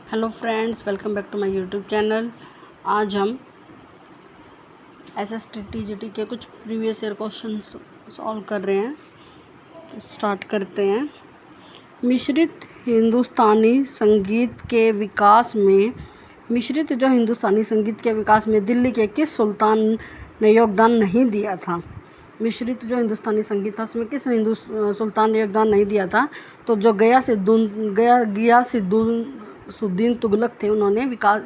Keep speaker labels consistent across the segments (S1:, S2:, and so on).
S1: Hello friends, welcome back to my YouTube channel. आज हम SST-TGT के कुछ प्रीवियस ईयर क्वेश्चन सॉल्व कर रहे हैं। तो स्टार्ट करते हैं। मिश्रित हिंदुस्तानी संगीत के विकास में दिल्ली के किस सुल्तान ने योगदान नहीं दिया था? मिश्रित जो हिंदुस्तानी संगीत था उसमें किस सुल्तान ने योगदान नहीं दिया था? तो जो गियासुद्दीन तुगलक थे, उन्होंने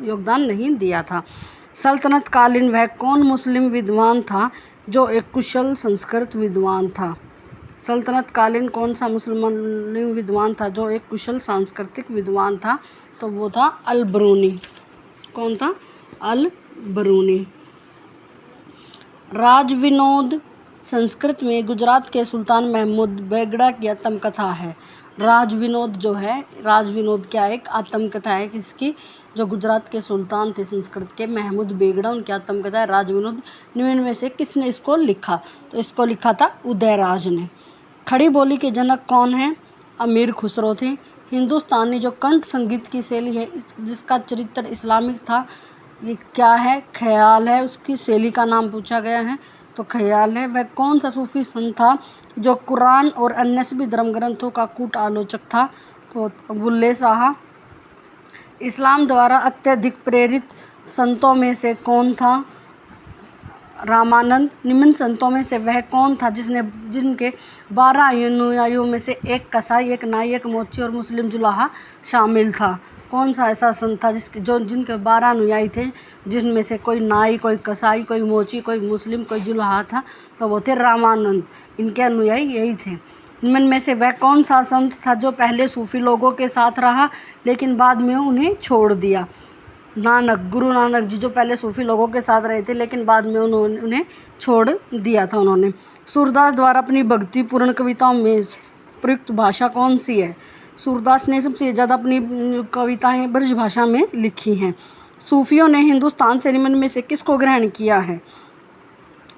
S1: योगदान नहीं दिया था। सल्तनत कालीन वह कौन मुस्लिम विद्वान था जो एक कुशल संस्कृत विद्वान था? सल्तनत कालीन कौन सा मुस्लिम विद्वान था जो एक कुशल सांस्कृतिक विद्वान था? तो वो था अल-बरूनी। कौन था? अल-बरूनी। राजविनोद संस्कृत में गुजरात के सुल्तान महमूद बेगड़ा की आत्मकथा है। राजविनोद क्या एक आत्मकथा है किसकी? जो गुजरात के सुल्तान थे संस्कृत के, महमूद बेगड़ा, उनकी आत्मकथा है राजविनोद। निम्न में से किसने इसको लिखा? तो इसको लिखा था उदयराज ने। खड़ी बोली के जनक कौन है? अमीर खुसरो थे। हिंदुस्तानी जो कंठ संगीत की शैली है जिसका चरित्र इस्लामिक था, ये क्या है? ख्याल है। उसकी शैली का नाम पूछा गया है तो ख्याल है। वह कौन सा सूफी संत था जो कुरान और अन्य सभी धर्म ग्रंथों का कूट आलोचक था? तो बुल्ले शाह। इस्लाम द्वारा अत्यधिक प्रेरित संतों में से कौन था? रामानंद। निम्न संतों में से वह कौन था जिनके 12 अनुयायियों में से एक कसाई, एक नाई, एक मोची और मुस्लिम जुलाहा शामिल था? कौन सा ऐसा संत था जिनके 12 अनुयायी थे, जिनमें से कोई नाई, कोई कसाई, कोई मोची, कोई मुस्लिम, कोई जुलाहा था? तो वो थे रामानंद। इनके अनुयायी यही थे। निम्न में से वह कौन सा संत था जो पहले सूफी लोगों के साथ रहा लेकिन बाद में उन्हें छोड़ दिया? गुरु नानक जी, जो पहले सूफी लोगों के साथ रहे थे लेकिन बाद में उन्हें छोड़ दिया था उन्होंने। सूरदास द्वारा अपनी भक्तिपूर्ण कविताओं में प्रयुक्त भाषा कौन सी है? सूरदास ने सबसे ज़्यादा अपनी कविताएं ब्रज भाषा में लिखी हैं। सूफियों ने हिंदुस्तान से निम्न में से किसको ग्रहण किया है?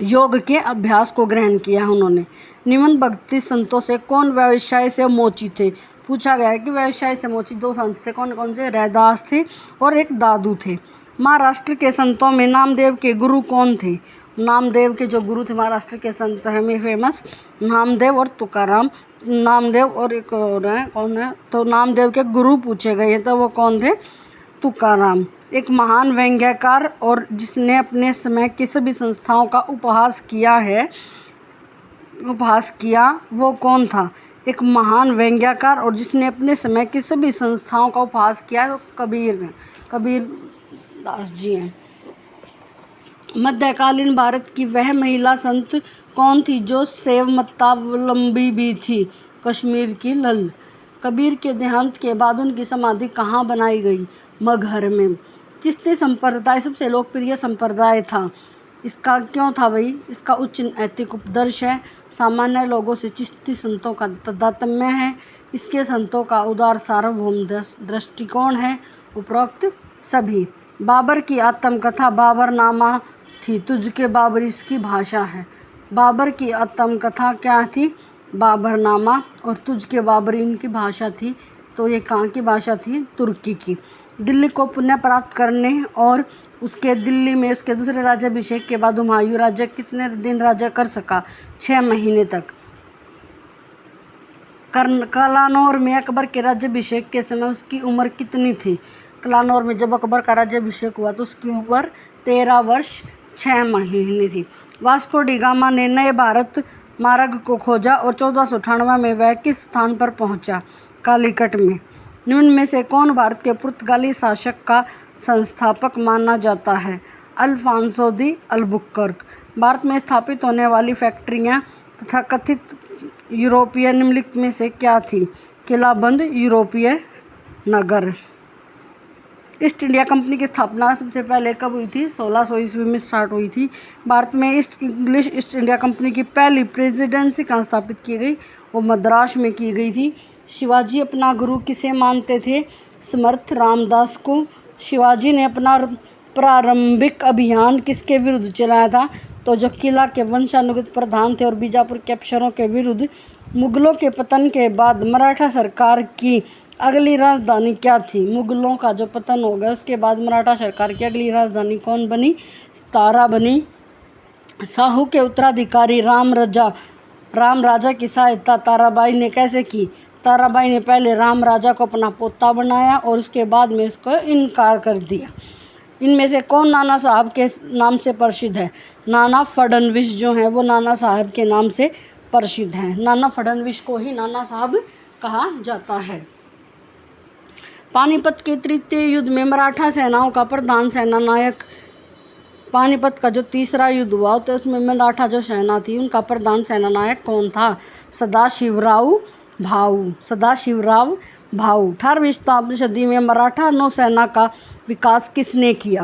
S1: योग के अभ्यास को ग्रहण किया है उन्होंने। निम्न भक्ति संतों से कौन व्यवसाय से मोची थे? पूछा गया है कि व्यवसाय से मोची 2 संत थे। कौन कौन से? रैदास थे और एक दादू थे। महाराष्ट्र के संतों में नामदेव के गुरु कौन थे? नामदेव के जो गुरु थे महाराष्ट्र के संत में फेमस नामदेव और तुकाराम। नामदेव और एक और है, कौन है? तो नामदेव के गुरु पूछे गए हैं तो वो कौन थे? तुकाराम। एक महान व्यंग्यकार और जिसने अपने समय की सभी संस्थाओं का उपहास किया वो कौन था? एक महान व्यंग्यकार और जिसने अपने समय की सभी संस्थाओं का उपहास किया तो कबीर दास जी हैं। मध्यकालीन भारत की वह महिला संत कौन थी जो शैवमतावलंबी भी थी? कश्मीर की लल। कबीर के देहांत के बाद उनकी समाधि कहाँ बनाई गई? मगहर में। चिश्ती संप्रदाय सबसे लोकप्रिय संप्रदाय था। इसका क्यों था भाई? इसका उच्च नैतिक उपदर्श है। सामान्य लोगों से चिश्ती संतों का तादात्म्य है। इसके संतों का उदार सार्वभौम दृष्टिकोण है। उपरोक्त सभी। बाबर की आत्मकथा बाबरनामा थी। तुझके बाबरी इसकी भाषा है। बाबर की आत्मकथा क्या थी? बाबरनामा। और तुझके बाबरी इनकी भाषा थी। तो ये कहाँ की भाषा थी? तुर्की की। दिल्ली को पुनः प्राप्त करने और दिल्ली में उसके दूसरे राज्याभिषेक के बाद हुमायूं राज्य कितने दिन राज्य कर सका? 6 महीने तक। कलानौर में अकबर के राज्याभिषेक के समय उसकी उम्र कितनी थी? कलानौर में जब अकबर का राज्याभिषेक हुआ तो उसकी उम्र 13 वर्ष 6 महीने थी। वास्को डी गामा ने नए भारत मार्ग को खोजा और 1498 में वह किस स्थान पर पहुंचा? कालीकट में। निम्न में से कौन भारत के पुर्तगाली शासक का संस्थापक माना जाता है? अल्फांसो दी अल्बुकर्क। भारत में स्थापित होने वाली फैक्ट्रियाँ तथा कथित यूरोपीय निम्नलिखित में से क्या थी? किलाबंद यूरोपीय नगर। ईस्ट इंडिया कंपनी की स्थापना सबसे पहले कब हुई थी? 1600 ईस्वी में स्टार्ट हुई थी। भारत में इंग्लिश ईस्ट इंडिया कंपनी की पहली प्रेसिडेंसी कहाँ स्थापित की गई? वो मद्रास में की गई थी। शिवाजी अपना गुरु किसे मानते थे? समर्थ रामदास को। शिवाजी ने अपना प्रारंभिक अभियान किसके विरुद्ध चलाया था? तो तो जो किला के वंशानुगत प्रधान थे और बीजापुर के अफसरों के विरुद्ध मुगलों के पतन के बाद मराठा सरकार की अगली राजधानी क्या थी? मुगलों का जो पतन हो गया उसके बाद मराठा सरकार की अगली राजधानी कौन बनी? तारा बनी। शाहू के उत्तराधिकारी राम राजा की सहायता ताराबाई ने कैसे की? ताराबाई ने पहले राम राजा को अपना पोता बनाया और उसके बाद में इसको इनकार कर दिया। इनमें से कौन नाना साहब के नाम से प्रसिद्ध है? नाना फडणवीस जो हैं वो नाना साहब के नाम से प्रसिद्ध हैं। नाना फडणवीस को ही नाना साहब कहा जाता है। पानीपत के तृतीय युद्ध में मराठा सेनाओं का प्रधान सेना नायक, पानीपत का जो तीसरा युद्ध हुआ तो उसमें मराठा जो सेना थी उनका प्रधान सेना नायक कौन था? सदाशिवराव भाऊ। 18वीं शताब्दी सदी में मराठा नौसेना का विकास किसने किया?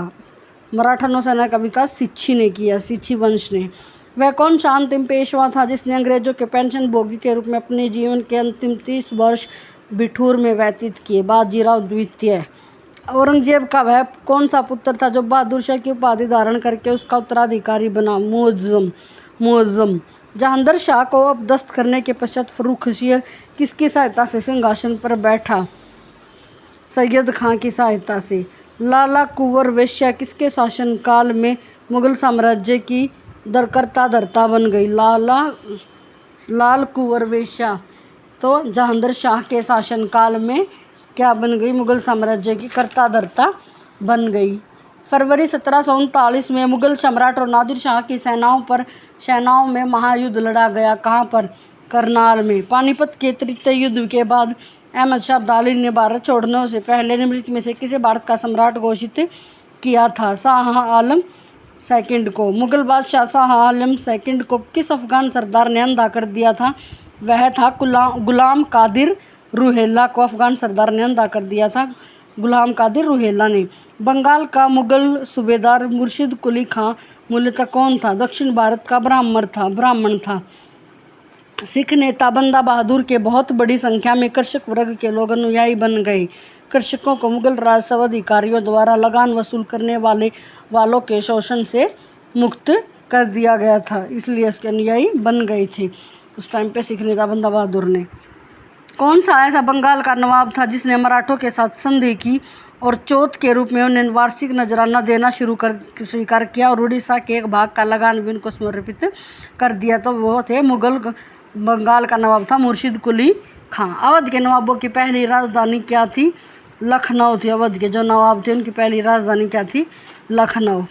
S1: मराठा नौसेना का विकास सिच्छी ने किया, सिच्छी वंश ने। वह कौन सा अंतिम पेशवा था जिसने अंग्रेजों के पेंशन भोगी के रूप में अपने जीवन के अंतिम 30 वर्ष बिठूर में व्यतीत किए? बाजीराव द्वितीय। औरंगजेब का वह कौन सा पुत्र था जो बहादुर शाह की उपाधि धारण करके उसका उत्तराधिकारी बना? मुअज्जम। जहांगीर शाह को अपदस्थ करने के पश्चात फर्रुख खिशियर किसकी सहायता से सिंहासन पर बैठा? सैयद खां की सहायता से। लाला कुंवर वैश्य किसके शासनकाल में मुगल साम्राज्य की दरकर्ता धर्ता बन गई? लाल कुंवर वैश्य तो जहांगीर शाह के शासनकाल में क्या बन गई? मुगल साम्राज्य की कर्ता धर्ता बन गई। फरवरी 1739 में मुगल सम्राट और नादिर शाह की सेनाओं में महायुद्ध लड़ा गया। कहाँ पर? करनाल में। पानीपत के तृतीय युद्ध के बाद अहमद शाह अब्दाली ने भारत छोड़ने से पहले निम्नलिखित में से किसे भारत का सम्राट घोषित किया था? शाह आलम सेकंड को। मुगल बादशाह शाह आलम सेकंड को किस अफगान सरदार ने अंधा कर दिया था? वह था गुलाम कादिर रूहेला को अफगान सरदार ने अंधा कर दिया था, गुलाम कादिर रूहेला ने। बंगाल का मुगल सूबेदार मुर्शिद कुली खां मूलतः कौन था? दक्षिण भारत का ब्राह्मण था। सिख नेता बंदा बहादुर के बहुत बड़ी संख्या में कृषक वर्ग के लोग अनुयायी बन गए। कृषकों को मुगल राजस्व अधिकारियों द्वारा लगान वसूल करने वालों के शोषण से मुक्त कर दिया गया था, इसलिए उसके अनुयायी बन गए थे उस टाइम पे सिख नेता बंदा बहादुर ने। कौन सा ऐसा बंगाल का नवाब था जिसने मराठों के साथ संधि की और चौथ के रूप में उन्हें वार्षिक नजराना देना स्वीकार किया और उड़ीसा के एक भाग का लगान भी उनको समर्पित कर दिया? तो वो थे बंगाल का नवाब था मुर्शिद कुली खां। अवध के नवाबों की पहली राजधानी क्या थी? लखनऊ थी। अवध के जो नवाब थे उनकी पहली राजधानी क्या थी? लखनऊ।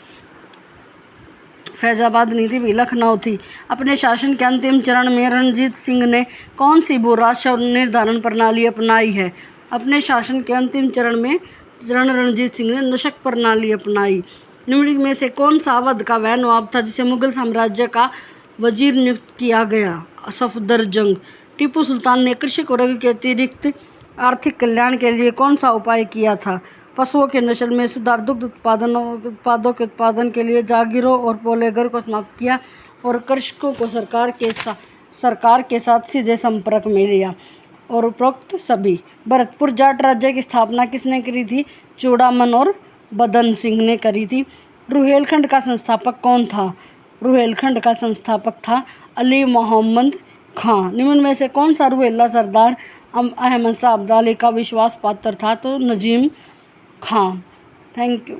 S1: फैजाबाद नहीं थी, लखनऊ थी। अपने शासन के अंतिम चरण में रणजीत सिंह ने कौन सी भू राजस्व निर्धारण प्रणाली अपनाई है? अपने शासन के अंतिम चरण में रणजीत सिंह ने नशक प्रणाली अपनाई। निम्नलिखित में से कौन सा अवध का वह नवाब था जिसे मुगल साम्राज्य का वजीर नियुक्त किया गया? सफदरजंग। टीपू सुल्तान ने कृषक वर्ग के अतिरिक्त आर्थिक कल्याण के लिए कौन सा उपाय किया था? पशुओं के नस्ल में सुधार, दुग्ध उत्पादों के उत्पादन के लिए जागीरों और पोलेगर को समाप्त किया और कृषकों को सरकार के साथ सीधे संपर्क में लिया। और उपरोक्त सभी। भरतपुर जाट राज्य की स्थापना किसने करी थी? चूड़ामन और बदन सिंह ने करी थी। रुहेलखंड का संस्थापक कौन था? रुहेलखंड का संस्थापक था अली मोहम्मद खां। निम्न में से कौन सा रुहेला सरदार अहमद शाह अब्दाली का विश्वास पात्र था? तो नजीम खां। Thank you.